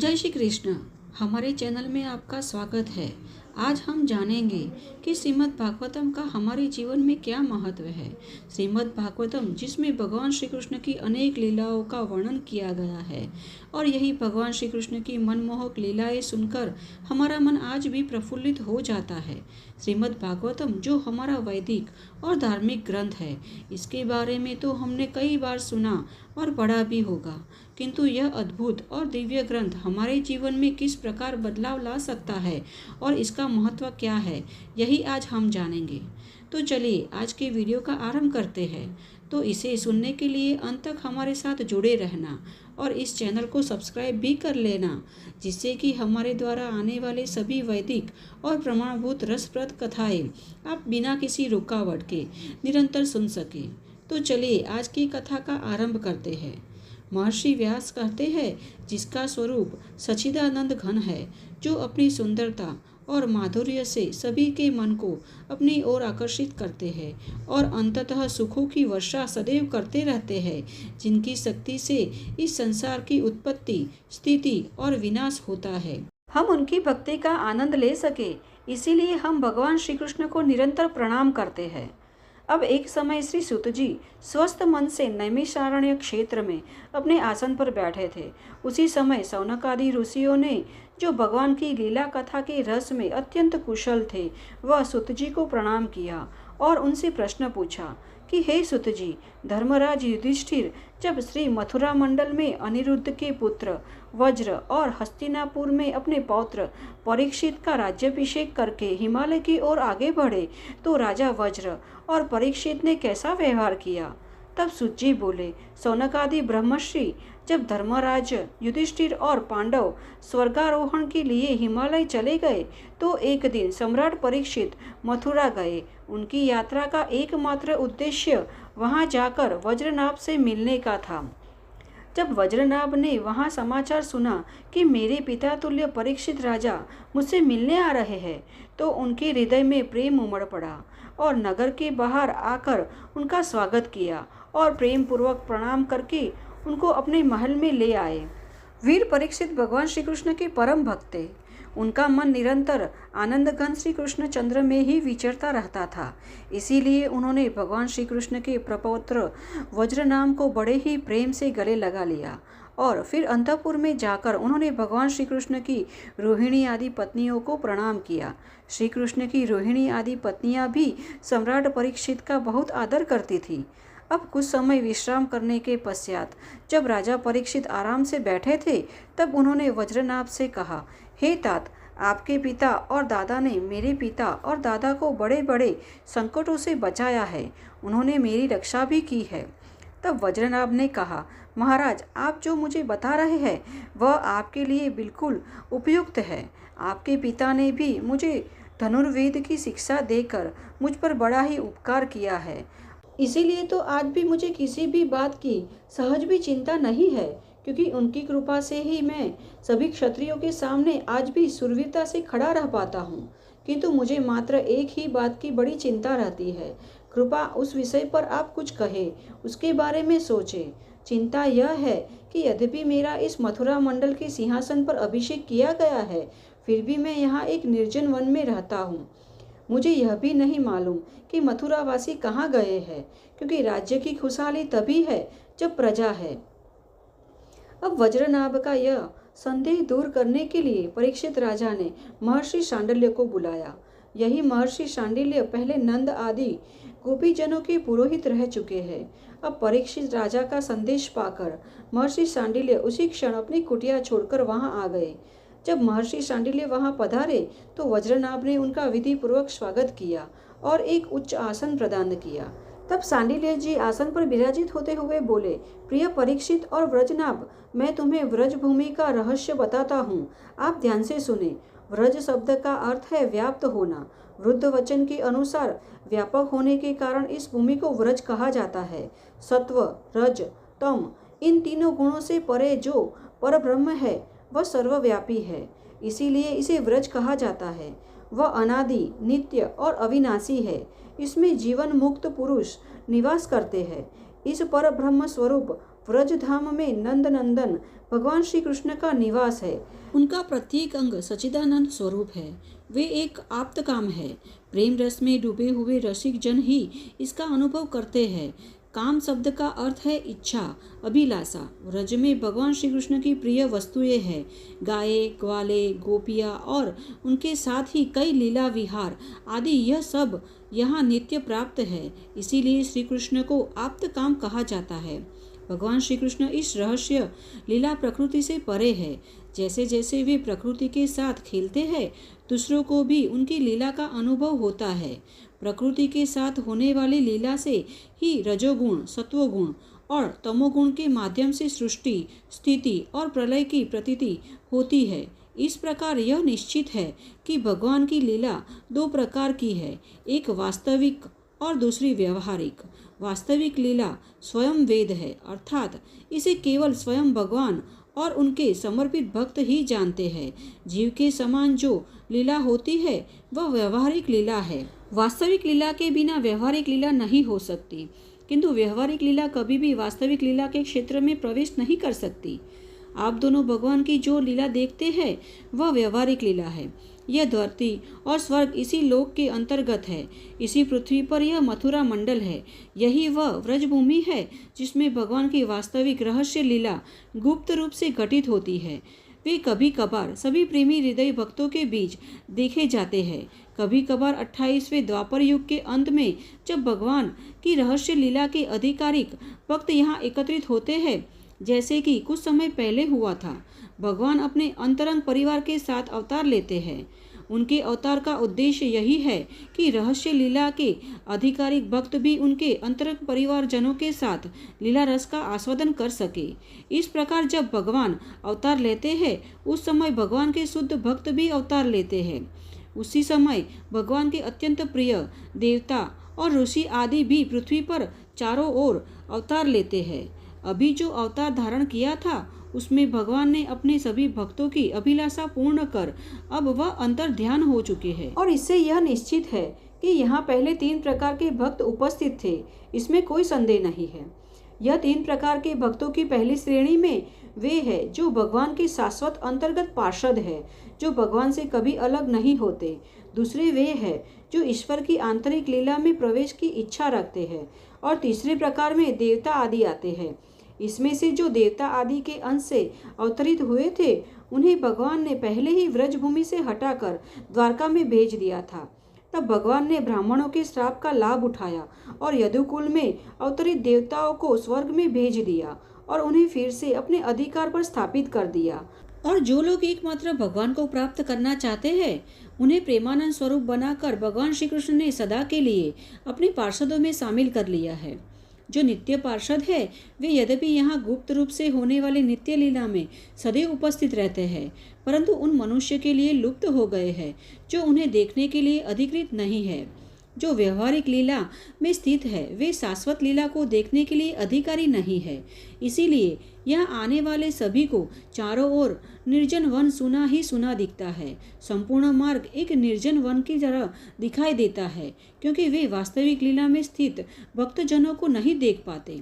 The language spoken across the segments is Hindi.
जय श्री कृष्ण। हमारे चैनल में आपका स्वागत है। आज हम जानेंगे कि श्रीमद् भागवतम का हमारे जीवन में क्या महत्व है। श्रीमद् भागवतम जिसमें भगवान श्री कृष्ण की अनेक लीलाओं का वर्णन किया गया है और यही भगवान श्री कृष्ण की मनमोहक लीलाएं सुनकर हमारा मन आज भी प्रफुल्लित हो जाता है। श्रीमद् भागवतम जो हमारा वैदिक और धार्मिक ग्रंथ है, इसके बारे में तो हमने कई बार सुना और पढ़ा भी होगा, किंतु यह अद्भुत और दिव्य ग्रंथ हमारे जीवन में किस प्रकार बदलाव ला सकता है और इसका महत्व क्या है, यही आज हम जानेंगे। तो चलिए आज के वीडियो का आरंभ करते हैं। तो इसे सुनने के लिए अंत तक हमारे साथ जुड़े रहना और इस चैनल को सब्सक्राइब भी कर लेना, जिससे कि हमारे द्वारा आने वाले सभी वैदिक और प्रमाणभूत रसप्रद कथाएं आप बिना किसी रुकावट के निरंतर सुन सकें। तो चलिए आज की कथा का आरंभ करते हैं। महर्षि व्यास कहते हैं, जिसका स्वरूप सच्चिदानंद घन है, जो अपनी सुंदरता और माधुर्य से सभी के मन को अपनी ओर आकर्षित करते हैं और अंततः सुखों की वर्षा सदैव करते रहते हैं, जिनकी शक्ति से इस संसार की उत्पत्ति, स्थिति और विनाश होता है। हम उनकी भक्ति का आनंद ले सके, इसीलिए हम भगवान श्री कृष्ण को निरंतर प्रणाम करते हैं। अब एक समय श्री सूत जी स्वस्थ मन से नैमिषारण्य क्षेत्र में अपने आसन पर बैठे थे। उसी समय शौनक आदि ऋषियों ने, जो भगवान की लीला कथा के रस में अत्यंत कुशल थे, वह सूत जी को प्रणाम किया और उनसे प्रश्न पूछा कि हे सूत जी, धर्मराज युधिष्ठिर जब श्री मथुरा मंडल में अनिरुद्ध के पुत्र वज्र और हस्तिनापुर में अपने पौत्र परीक्षित का राज्याभिषेक करके हिमालय की ओर आगे बढ़े, तो राजा वज्र और परीक्षित ने कैसा व्यवहार किया? तब सूत जी बोले, शौनक आदि ब्रह्मर्षि जब धर्मराज युधिष्ठिर और पांडव स्वर्गारोहण के लिए हिमालय चले गए, तो एक दिन सम्राट परीक्षित मथुरा गए। उनकी यात्रा का एकमात्र उद्देश्य वहां जाकर वज्रनाभ से मिलने का था। जब वज्रनाभ ने वहां समाचार सुना कि मेरे पिता तुल्य परीक्षित राजा मुझसे मिलने आ रहे हैं, तो उनके हृदय में प्रेम उमड़ पड़ा और नगर के बाहर आकर उनका स्वागत किया और प्रेम पूर्वक प्रणाम करके उनको अपने महल में ले आए। वीर परीक्षित भगवान श्री कृष्ण के परम भक्त थे। उनका मन निरंतर आनंद घन श्री कृष्ण चंद्र में ही विचरता रहता था। इसीलिए उन्होंने भगवान श्री कृष्ण के प्रपौत्र वज्रनाम को बड़े ही प्रेम से गले लगा लिया और फिर अंतःपुर में जाकर उन्होंने भगवान श्री कृष्ण की रोहिणी आदि पत्नियों को प्रणाम किया। श्री कृष्ण की रोहिणी आदि पत्नियां भी सम्राट परीक्षित का बहुत आदर करती थी। अब कुछ समय विश्राम करने के पश्चात जब राजा परीक्षित आराम से बैठे थे, तब उन्होंने वज्रनाभ से कहा, हे तात, आपके पिता और दादा ने मेरे पिता और दादा को बड़े बड़े संकटों से बचाया है। उन्होंने मेरी रक्षा भी की है। तब वज्रनाभ ने कहा, महाराज, आप जो मुझे बता रहे हैं वह आपके लिए बिल्कुल उपयुक्त है। आपके पिता ने भी मुझे धनुर्वेद की शिक्षा देकर मुझ पर बड़ा ही उपकार किया है। इसीलिए तो आज भी मुझे किसी भी बात की सहज भी चिंता नहीं है, क्योंकि उनकी कृपा से ही मैं सभी क्षत्रियों के सामने आज भी सुरवीरता से खड़ा रह पाता हूँ। किंतु मुझे मात्र एक ही बात की बड़ी चिंता रहती है। कृपा उस विषय पर आप कुछ कहे, उसके बारे में सोचे। चिंता यह है कि यद्यपि मेरा इस मथुरा मंडल के सिंहासन पर अभिषेक किया गया है, फिर भी मैं यहाँ एक निर्जन वन में रहता हूँ। मुझे यह भी नहीं मालूम कि मथुरावासी कहाँ गए हैं, क्योंकि राज्य की खुशहाली तभी है जब प्रजा है। अब वज्रनाभ का यह संदेह दूर करने के लिए परीक्षित राजा ने महर्षि शांडिल्य को बुलाया। यही महर्षि शांडिल्य पहले नंद आदि गोपीजनों के पुरोहित रह चुके हैं। अब परीक्षित राजा का संदेश पाकर महर्षि शांडिल्य उसी क्षण अपनी कुटिया छोड़कर वहां आ गए। जब महर्षि शांडिल्य वहां पधारे, तो वज्रनाभ ने उनका विधि पूर्वक स्वागत किया और एक उच्च आसन प्रदान किया। तब शांडिल्य जी आसन पर विराजित होते हुए बोले, प्रिय परीक्षित और व्रजनाभ, मैं तुम्हें व्रज भूमि का रहस्य बताता हूँ। आप ध्यान से सुने। व्रज शब्द का अर्थ है व्याप्त होना। वृद्ध वचन के अनुसार व्यापक होने के कारण इस भूमि को व्रज कहा जाता है। सत्व, रज, तम, इन तीनों गुणों से परे जो परब्रह्म है वह सर्वव्यापी है, इसीलिए इसे व्रज कहा जाता है। वह अनादि, नित्य और अविनाशी है। इसमें जीवन मुक्त पुरुष निवास करते हैं। इस पर ब्रह्म स्वरूप व्रज धाम में नंद नंदन भगवान श्री कृष्ण का निवास है। उनका प्रत्येक अंग सच्चिदानंद स्वरूप है। वे एक आप्त काम है। प्रेम रस में डूबे हुए रसिक जन ही इसका अनुभव करते हैं। काम शब्द का अर्थ है इच्छा, अभिलाषा। व्रज में भगवान श्री कृष्ण की प्रिय वस्तुएं हैं। गाय, ग्वाले, गोपियाँ और उनके साथ ही कई लीला विहार आदि, यह सब यहाँ नित्य प्राप्त है। इसीलिए श्री कृष्ण को आप्त काम कहा जाता है। भगवान श्री कृष्ण इस रहस्य लीला प्रकृति से परे है। जैसे जैसे वे प्रकृति के साथ खेलते हैं, दूसरों को भी उनकी लीला का अनुभव होता है। प्रकृति के साथ होने वाली लीला से ही रजोगुण, सत्वगुण और तमोगुण के माध्यम से सृष्टि, स्थिति और प्रलय की प्रतीति होती है। इस प्रकार यह निश्चित है कि भगवान की लीला दो प्रकार की है, एक वास्तविक और दूसरी व्यवहारिक। वास्तविक लीला स्वयं वेद है, अर्थात इसे केवल स्वयं भगवान और उनके समर्पित भक्त ही जानते हैं। जीव के समान जो लीला होती है वह व्यवहारिक लीला है। वास्तविक लीला के बिना व्यवहारिक लीला नहीं हो सकती, किंतु व्यवहारिक लीला कभी भी वास्तविक लीला के क्षेत्र में प्रवेश नहीं कर सकती। आप दोनों भगवान की जो लीला देखते हैं वह व्यवहारिक लीला है। यह धरती और स्वर्ग इसी लोक के अंतर्गत है। इसी पृथ्वी पर यह मथुरा मंडल है। यही वह व्रजभूमि है जिसमें भगवान की वास्तविक रहस्य लीला गुप्त रूप से घटित होती है। वे कभी कभार सभी प्रेमी हृदय भक्तों के बीच देखे जाते हैं। कभी कभार 28वें द्वापर युग के अंत में जब भगवान की रहस्य लीला के आधिकारिक भक्त यहाँ एकत्रित होते हैं, जैसे कि कुछ समय पहले हुआ था, भगवान अपने अंतरंग परिवार के साथ अवतार लेते हैं। उनके अवतार का उद्देश्य यही है कि रहस्य लीला के आधिकारिक भक्त भी उनके अंतरंग परिवारजनों के साथ लीला रस का आस्वादन कर सके। इस प्रकार जब भगवान अवतार लेते हैं, उस समय भगवान के शुद्ध भक्त भी अवतार लेते हैं। उसी समय भगवान के अत्यंत प्रिय देवता और ऋषि आदि भी पृथ्वी पर चारों ओर अवतार लेते हैं। अभी जो अवतार धारण किया था उसमें भगवान ने अपने सभी भक्तों की अभिलाषा पूर्ण कर अब वह अंतर ध्यान हो चुके हैं। और इससे यह निश्चित है कि यहाँ पहले 3 प्रकार के भक्त उपस्थित थे, इसमें कोई संदेह नहीं है। यह 3 प्रकार के भक्तों की पहली श्रेणी में वे है जो भगवान के शाश्वत अंतर्गत पार्षद है, जो भगवान से कभी अलग नहीं होते। दूसरे वे है जो ईश्वर की आंतरिक लीला में प्रवेश की इच्छा रखते हैं। और तीसरे प्रकार में देवता आदि आते हैं। इसमें से जो देवता आदि के अंश से अवतरित हुए थे, उन्हें भगवान ने पहले ही व्रजभूमि से हटाकर द्वारका में भेज दिया था। तब भगवान ने ब्राह्मणों के श्राप का लाभ उठाया और यदुकुल में अवतरित देवताओं को स्वर्ग में भेज दिया और उन्हें फिर से अपने अधिकार पर स्थापित कर दिया। और जो लोग एकमात्र भगवान को प्राप्त करना चाहते हैं, उन्हें प्रेमानंद स्वरूप बनाकर भगवान श्री कृष्ण ने सदा के लिए अपने पार्षदों में शामिल कर लिया है। जो नित्य पार्षद है वे यद्यपि यहाँ गुप्त रूप से होने वाले नित्य लीला में सदैव उपस्थित रहते हैं, परंतु उन मनुष्य के लिए लुप्त हो गए हैं जो उन्हें देखने के लिए अधिकृत नहीं है। जो व्यवहारिक लीला में स्थित है वे शाश्वत लीला को देखने के लिए अधिकारी नहीं है। इसीलिए यहाँ आने वाले सभी को चारों ओर निर्जन वन सुना ही सुना दिखता है। संपूर्ण मार्ग एक निर्जन वन की तरह दिखाई देता है, क्योंकि वे वास्तविक लीला में स्थित भक्तजनों को नहीं देख पाते।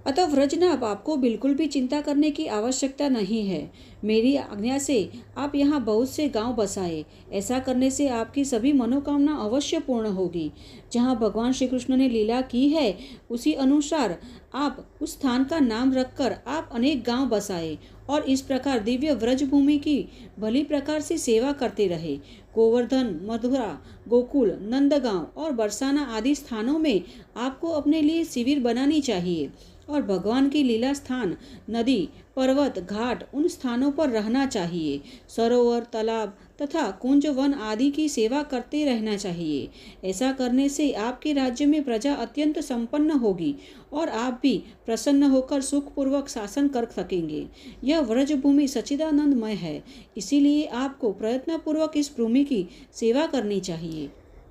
अतः व्रजनाभ, आपको बिल्कुल भी चिंता करने की आवश्यकता नहीं है। मेरी आज्ञा से आप यहाँ बहुत से गांव बसाए। ऐसा करने से आपकी सभी मनोकामना अवश्य पूर्ण होगी। जहाँ भगवान श्री कृष्ण ने लीला की है उसी अनुसार आप उस स्थान का नाम रखकर आप अनेक गांव बसाए और इस प्रकार दिव्य व्रजभूमि की भली प्रकार से सेवा करते रहे। गोवर्धन, मथुरा, गोकुल, नंदगांव और बरसाना आदि स्थानों में आपको अपने लिए शिविर बनानी चाहिए और भगवान की लीला स्थान, नदी, पर्वत, घाट उन स्थानों पर रहना चाहिए। सरोवर, तालाब तथा कुंज, वन आदि की सेवा करते रहना चाहिए। ऐसा करने से आपके राज्य में प्रजा अत्यंत संपन्न होगी और आप भी प्रसन्न होकर सुखपूर्वक शासन कर सकेंगे। यह व्रजभूमि सच्चिदानंदमय है, इसीलिए आपको प्रयत्नपूर्वक इस भूमि की सेवा करनी चाहिए।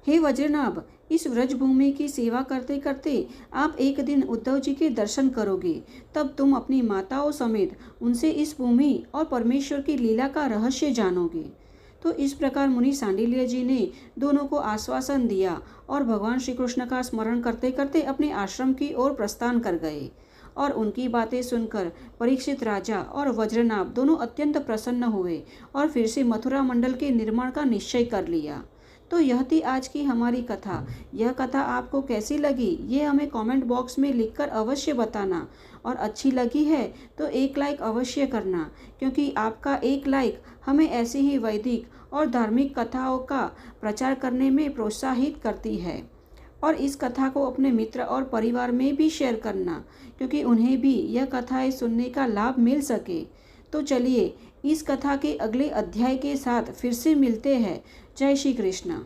हे वज्रनाभ, इस व्रजभूमि की सेवा करते करते आप एक दिन उद्धव जी के दर्शन करोगे। तब तुम अपनी माताओं समेत उनसे इस भूमि और परमेश्वर की लीला का रहस्य जानोगे। तो इस प्रकार मुनि सांडिल्य जी ने दोनों को आश्वासन दिया और भगवान श्री कृष्ण का स्मरण करते करते अपने आश्रम की ओर प्रस्थान कर गए। और उनकी बातें सुनकर परीक्षित राजा और वज्रनाभ दोनों अत्यंत प्रसन्न हुए और फिर से मथुरा मंडल के निर्माण का निश्चय कर लिया। तो यह थी आज की हमारी कथा। यह कथा आपको कैसी लगी ये हमें कमेंट बॉक्स में लिखकर अवश्य बताना, और अच्छी लगी है तो एक लाइक अवश्य करना, क्योंकि आपका एक लाइक हमें ऐसी ही वैदिक और धार्मिक कथाओं का प्रचार करने में प्रोत्साहित करती है। और इस कथा को अपने मित्र और परिवार में भी शेयर करना, क्योंकि उन्हें भी यह कथाएं सुनने का लाभ मिल सके। तो चलिए इस कथा के अगले अध्याय के साथ फिर से मिलते हैं। जय श्री कृष्ण।